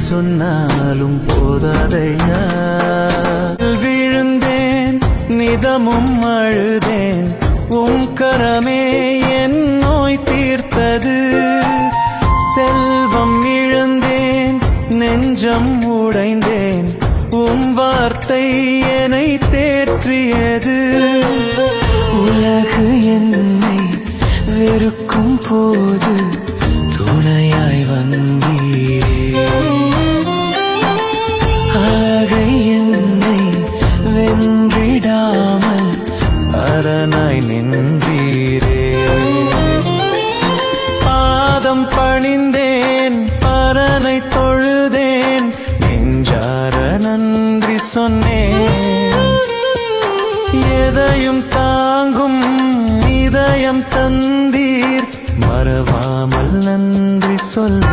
சொன்னாலும் போதாதையா. விழுந்தேன் நிதமும் அழுதேன், உன் கரமே என் நோய் தீர்த்தது. செல்வம் இழந்தேன், நெஞ்சம் உடைந்தேன், உன் வார்த்தை என்னை தேற்றியது. உலகு என்னை வெறுக்கும் போது துணையாய் வந்தீரே. அழகை என்னை வென்றிடாமல் அரணாய் நின்றீரே. பாதம் பணிந்தேன், பரனை தொழுதேன், நெஞ்சார நன்றி சொன்னேன். எதையும் தாங்கும் இதயம் தந்தீர், மறவாமல் நன்றி சொல்.